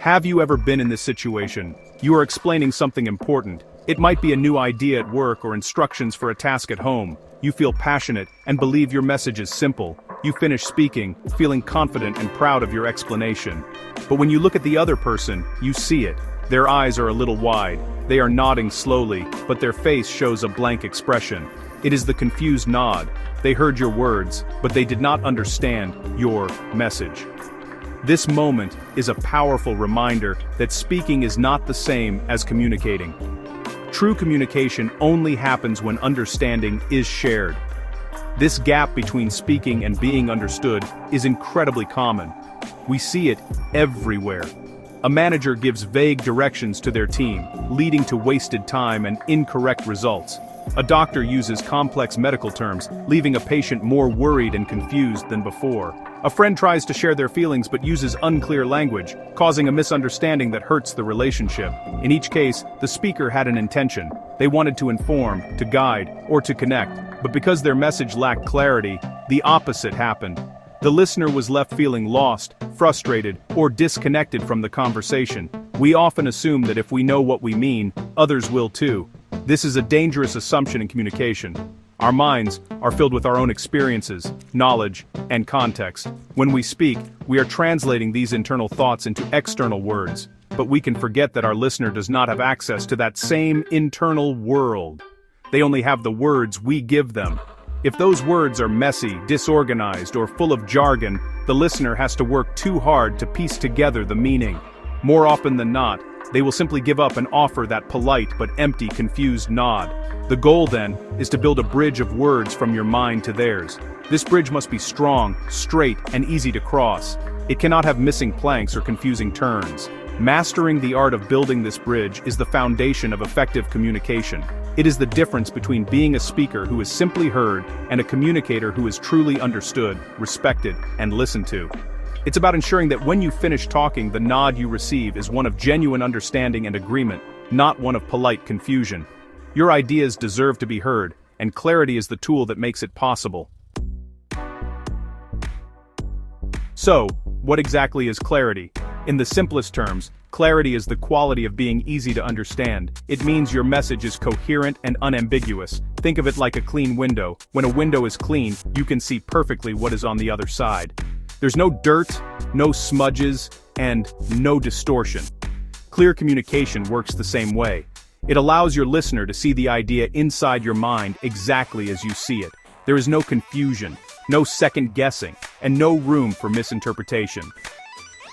Have you ever been in this situation? You are explaining something important. It might be a new idea at work or instructions for a task at home. You feel passionate and believe your message is simple. You finish speaking, feeling confident and proud of your explanation. But when you look at the other person, you see it. Their eyes are a little wide. They are nodding slowly, but their face shows a blank expression. It is the confused nod. They heard your words, but they did not understand your message. This moment is a powerful reminder that speaking is not the same as communicating. True communication only happens when understanding is shared. This gap between speaking and being understood is incredibly common. We see it everywhere. A manager gives vague directions to their team, leading to wasted time and incorrect results. A doctor uses complex medical terms, leaving a patient more worried and confused than before. A friend tries to share their feelings but uses unclear language, causing a misunderstanding that hurts the relationship. In each case, the speaker had an intention. They wanted to inform, to guide, or to connect, but because their message lacked clarity, the opposite happened. The listener was left feeling lost, frustrated, or disconnected from the conversation. We often assume that if we know what we mean, others will too. This is a dangerous assumption in communication. Our minds are filled with our own experiences, knowledge, and context. When we speak, we are translating these internal thoughts into external words, but we can forget that our listener does not have access to that same internal world. They only have the words we give them. If those words are messy, disorganized, or full of jargon, the listener has to work too hard to piece together the meaning. More often than not, they will simply give up and offer that polite but empty, confused nod. The goal then is to build a bridge of words from your mind to theirs. This bridge must be strong, straight, and easy to cross. It cannot have missing planks or confusing turns. Mastering the art of building this bridge is the foundation of effective communication. It is the difference between being a speaker who is simply heard and a communicator who is truly understood, respected, and listened to. It's about ensuring that when you finish talking, the nod you receive is one of genuine understanding and agreement, not one of polite confusion. Your ideas deserve to be heard, and clarity is the tool that makes it possible. So, what exactly is clarity? In the simplest terms, clarity is the quality of being easy to understand. It means your message is coherent and unambiguous. Think of it like a clean window. When a window is clean, you can see perfectly what is on the other side. There's no dirt, no smudges, and no distortion. Clear communication works the same way. It allows your listener to see the idea inside your mind exactly as you see it. There is no confusion, no second guessing, and no room for misinterpretation.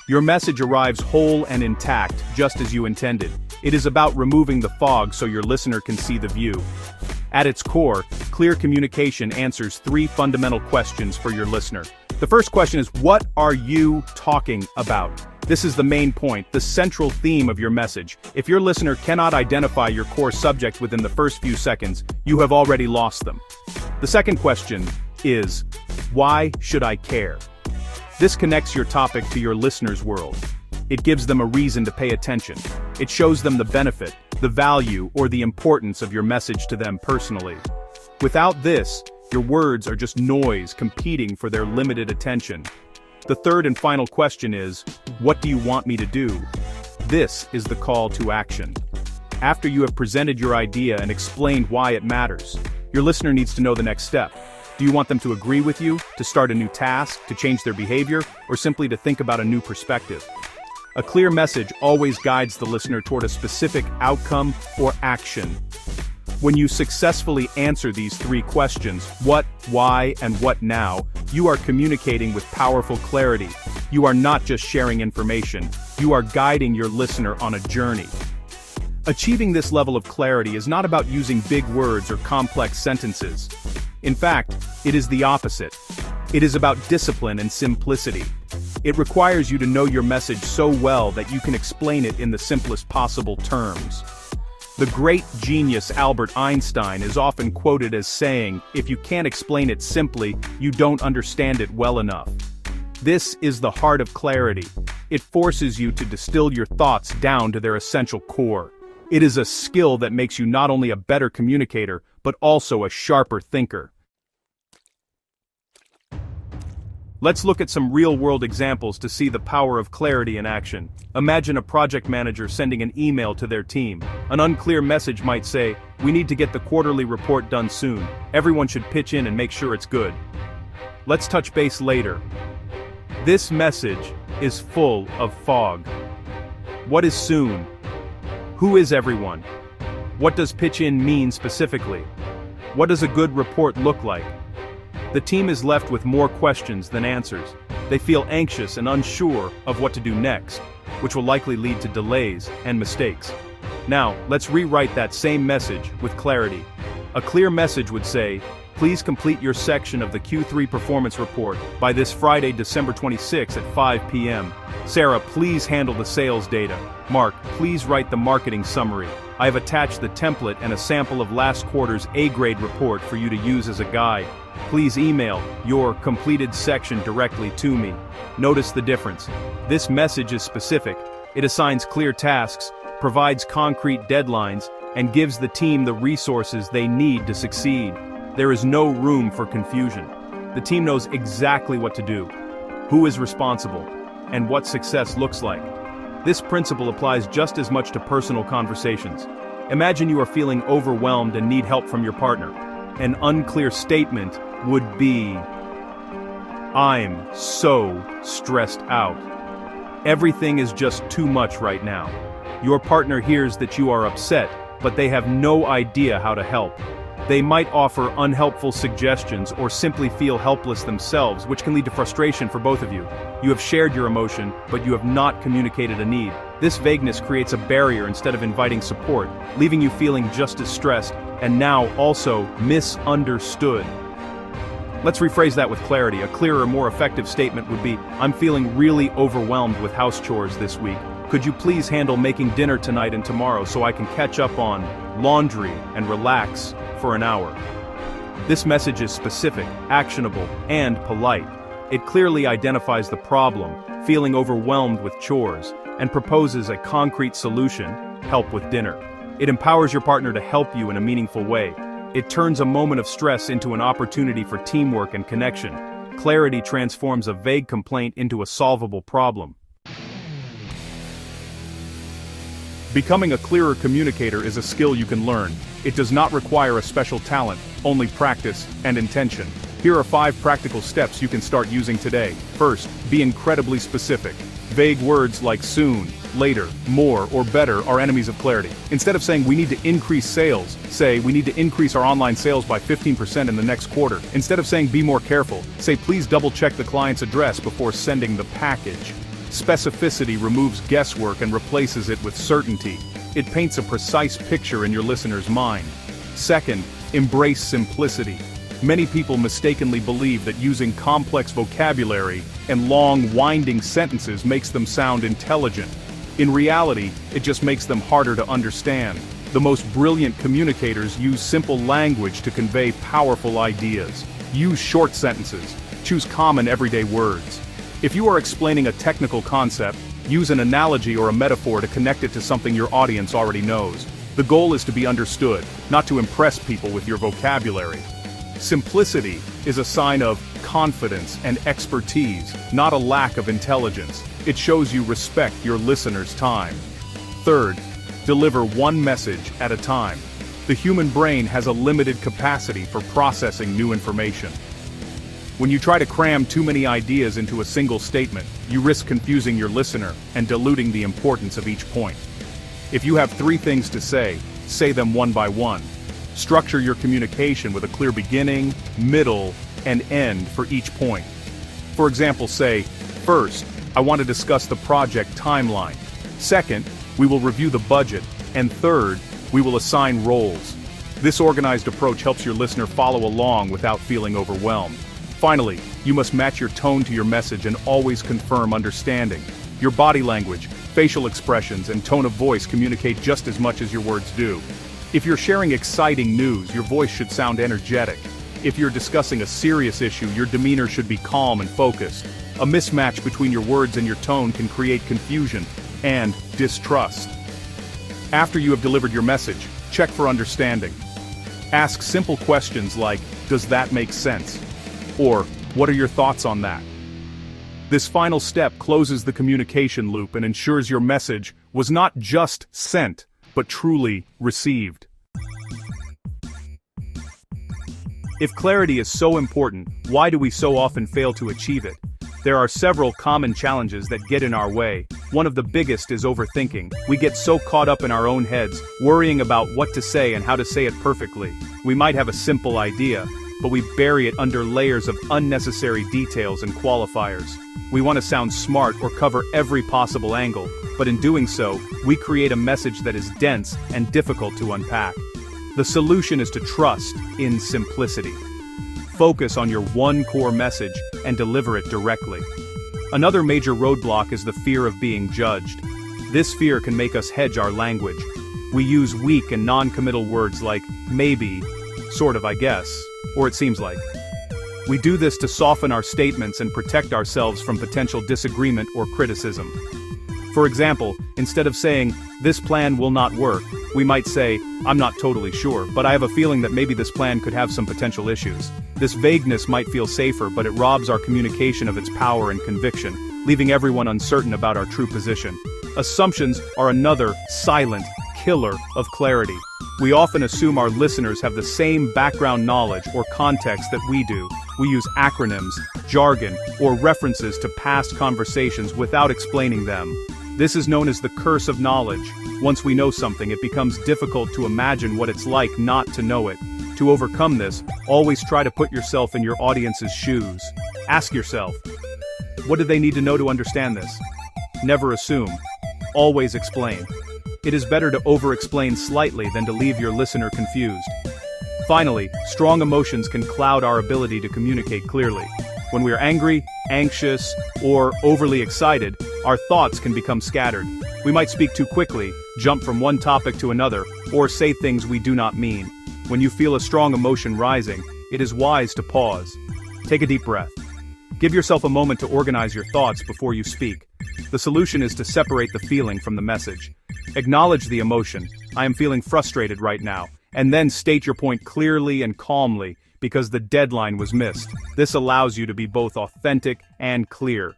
Your message arrives whole and intact, just as you intended. It is about removing the fog so your listener can see the view. At its core, clear communication answers three fundamental questions for your listener. The first question is, what are you talking about? This is the main point, the central theme of your message. If your listener cannot identify your core subject within the first few seconds, you have already lost them. The second question is, why should I care? This connects your topic to your listener's world. It gives them a reason to pay attention. It shows them the benefit, the value, or the importance of your message to them personally. Without this, your words are just noise competing for their limited attention. The third and final question is, what do you want me to do? This is the call to action. After you have presented your idea and explained why it matters, your listener needs to know the next step. Do you want them to agree with you, to start a new task, to change their behavior, or simply to think about a new perspective? A clear message always guides the listener toward a specific outcome or action. When you successfully answer these three questions, what, why, and what now, you are communicating with powerful clarity. You are not just sharing information, you are guiding your listener on a journey. Achieving this level of clarity is not about using big words or complex sentences. In fact, it is the opposite. It is about discipline and simplicity. It requires you to know your message so well that you can explain it in the simplest possible terms. The great genius Albert Einstein is often quoted as saying, "If you can't explain it simply, you don't understand it well enough." This is the heart of clarity. It forces you to distill your thoughts down to their essential core. It is a skill that makes you not only a better communicator, but also a sharper thinker. Let's look at some real-world examples to see the power of clarity in action. Imagine a project manager sending an email to their team. An unclear message might say, "We need to get the quarterly report done soon. Everyone should pitch in and make sure it's good." Let's touch base later. This message is full of fog. What is soon? Who is everyone? What does pitch in mean specifically? What does a good report look like? The team is left with more questions than answers. They feel anxious and unsure of what to do next, which will likely lead to delays and mistakes. Now, let's rewrite that same message with clarity. A clear message would say, "Please complete your section of the Q3 performance report by this Friday, December 26 at 5 p.m. Sarah, please handle the sales data. Mark, please write the marketing summary. I have attached the template and a sample of last quarter's A-grade report for you to use as a guide. Please email your completed section directly to me." Notice the difference. This message is specific. It assigns clear tasks, provides concrete deadlines, and gives the team the resources they need to succeed. There is no room for confusion. The team knows exactly what to do, who is responsible, and what success looks like. This principle applies just as much to personal conversations. Imagine you are feeling overwhelmed and need help from your partner. An unclear statement would be, "I'm so stressed out. Everything is just too much right now." Your partner hears that you are upset, but they have no idea how to help. They might offer unhelpful suggestions or simply feel helpless themselves, which can lead to frustration for both of you. You have shared your emotion, but you have not communicated a need. This vagueness creates a barrier instead of inviting support, leaving you feeling just as stressed, and now also misunderstood. Let's rephrase that with clarity. A clearer, more effective statement would be, "I'm feeling really overwhelmed with house chores this week. Could you please handle making dinner tonight and tomorrow so I can catch up on laundry and relax for an hour?" This message is specific, actionable, and polite. It clearly identifies the problem, feeling overwhelmed with chores, and proposes a concrete solution, help with dinner. It empowers your partner to help you in a meaningful way. It turns a moment of stress into an opportunity for teamwork and connection. Clarity transforms a vague complaint into a solvable problem. Becoming a clearer communicator is a skill you can learn. It does not require a special talent, only practice and intention. Here are 5 practical steps you can start using today. First, be incredibly specific. Vague words like soon, later, more, or better are enemies of clarity. Instead of saying we need to increase sales, say we need to increase our online sales by 15% in the next quarter. Instead of saying be more careful, say please double check the client's address before sending the package. Specificity removes guesswork and replaces it with certainty. It paints a precise picture in your listener's mind. Second, embrace simplicity. Many people mistakenly believe that using complex vocabulary and long, winding sentences makes them sound intelligent. In reality, it just makes them harder to understand. The most brilliant communicators use simple language to convey powerful ideas. Use short sentences. Choose common everyday words. If you are explaining a technical concept, use an analogy or a metaphor to connect it to something your audience already knows. The goal is to be understood, not to impress people with your vocabulary. Simplicity is a sign of confidence and expertise, not a lack of intelligence. It shows you respect your listener's time. Third, deliver one message at a time. The human brain has a limited capacity for processing new information. When you try to cram too many ideas into a single statement, you risk confusing your listener and diluting the importance of each point. If you have 3 things to say them one by one. Structure your communication with a clear beginning, middle, and end for each point. For example, say, first, I want to discuss the project timeline. Second, we will review the budget. And third, we will assign roles. This organized approach helps your listener follow along without feeling overwhelmed. Finally, you must match your tone to your message and always confirm understanding. Your body language, facial expressions, and tone of voice communicate just as much as your words do. If you're sharing exciting news, your voice should sound energetic. If you're discussing a serious issue, your demeanor should be calm and focused. A mismatch between your words and your tone can create confusion and distrust. After you have delivered your message, check for understanding. Ask simple questions like, does that make sense? Or, what are your thoughts on that? This final step closes the communication loop and ensures your message was not just sent, but truly received. If clarity is so important, why do we so often fail to achieve it? There are several common challenges that get in our way. One of the biggest is overthinking. We get so caught up in our own heads, worrying about what to say and how to say it perfectly. We might have a simple idea, but we bury it under layers of unnecessary details and qualifiers. We want to sound smart or cover every possible angle, but in doing so, we create a message that is dense and difficult to unpack. The solution is to trust in simplicity. Focus on your one core message and deliver it directly. Another major roadblock is the fear of being judged. This fear can make us hedge our language. We use weak and non-committal words like maybe, sort of I guess, or it seems like. We do this to soften our statements and protect ourselves from potential disagreement or criticism. For example, instead of saying, "This plan will not work," we might say, "I'm not totally sure, but I have a feeling that maybe this plan could have some potential issues." This vagueness might feel safer, but it robs our communication of its power and conviction, leaving everyone uncertain about our true position. Assumptions are another silent killer of clarity. We often assume our listeners have the same background knowledge or context that we do. We use acronyms, jargon, or references to past conversations without explaining them. This is known as the curse of knowledge. Once we know something, it becomes difficult to imagine what it's like not to know it. To overcome this, always try to put yourself in your audience's shoes. Ask yourself, what do they need to know to understand this? Never assume. Always explain. It is better to over-explain slightly than to leave your listener confused. Finally, strong emotions can cloud our ability to communicate clearly. When we are angry, anxious, or overly excited, our thoughts can become scattered. We might speak too quickly, jump from one topic to another, or say things we do not mean. When you feel a strong emotion rising, it is wise to pause. Take a deep breath. Give yourself a moment to organize your thoughts before you speak. The solution is to separate the feeling from the message. Acknowledge the emotion, "I am feeling frustrated right now," and then state your point clearly and calmly, because the deadline was missed. This allows you to be both authentic and clear.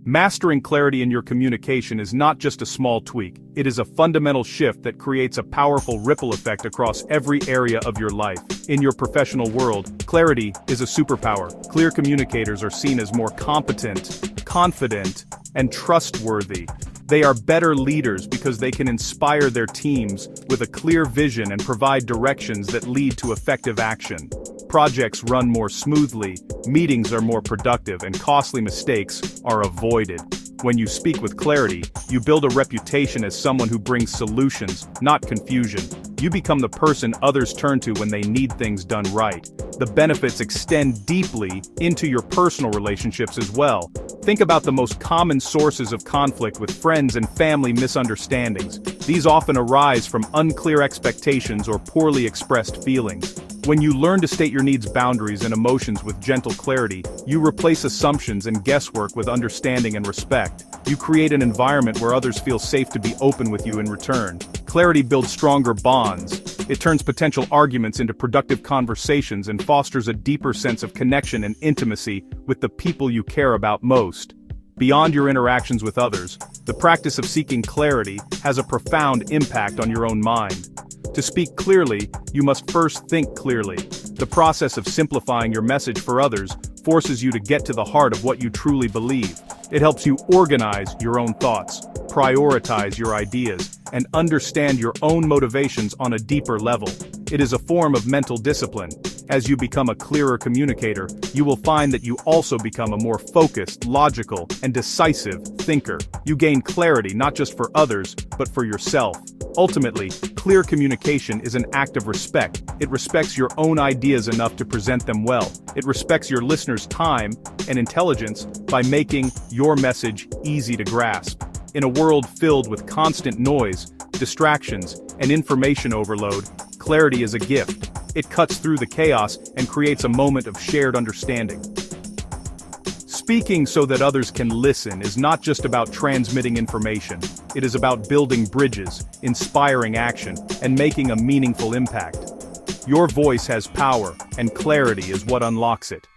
Mastering clarity in your communication is not just a small tweak, it is a fundamental shift that creates a powerful ripple effect across every area of your life. In your professional world, clarity is a superpower. Clear communicators are seen as more competent, confident, and trustworthy. They are better leaders because they can inspire their teams with a clear vision and provide directions that lead to effective action. Projects run more smoothly, meetings are more productive, and costly mistakes are avoided. When you speak with clarity, you build a reputation as someone who brings solutions, not confusion. You become the person others turn to when they need things done right. The benefits extend deeply into your personal relationships as well. Think about the most common sources of conflict with friends and family misunderstandings. These often arise from unclear expectations or poorly expressed feelings. When you learn to state your needs, boundaries, and emotions with gentle clarity, you replace assumptions and guesswork with understanding and respect. You create an environment where others feel safe to be open with you in return. Clarity builds stronger bonds. It turns potential arguments into productive conversations and fosters a deeper sense of connection and intimacy with the people you care about most. Beyond your interactions with others, the practice of seeking clarity has a profound impact on your own mind. To speak clearly, you must first think clearly. The process of simplifying your message for others forces you to get to the heart of what you truly believe. It helps you organize your own thoughts, prioritize your ideas, and understand your own motivations on a deeper level. It is a form of mental discipline. As you become a clearer communicator, you will find that you also become a more focused, logical, and decisive thinker. You gain clarity not just for others, but for yourself. Ultimately, clear communication is an act of respect. It respects your own ideas enough to present them well. It respects your listeners' time and intelligence by making your message easy to grasp. In a world filled with constant noise, distractions, and information overload, clarity is a gift. It cuts through the chaos and creates a moment of shared understanding. Speaking so that others can listen is not just about transmitting information. It is about building bridges, inspiring action, and making a meaningful impact. Your voice has power, and clarity is what unlocks it.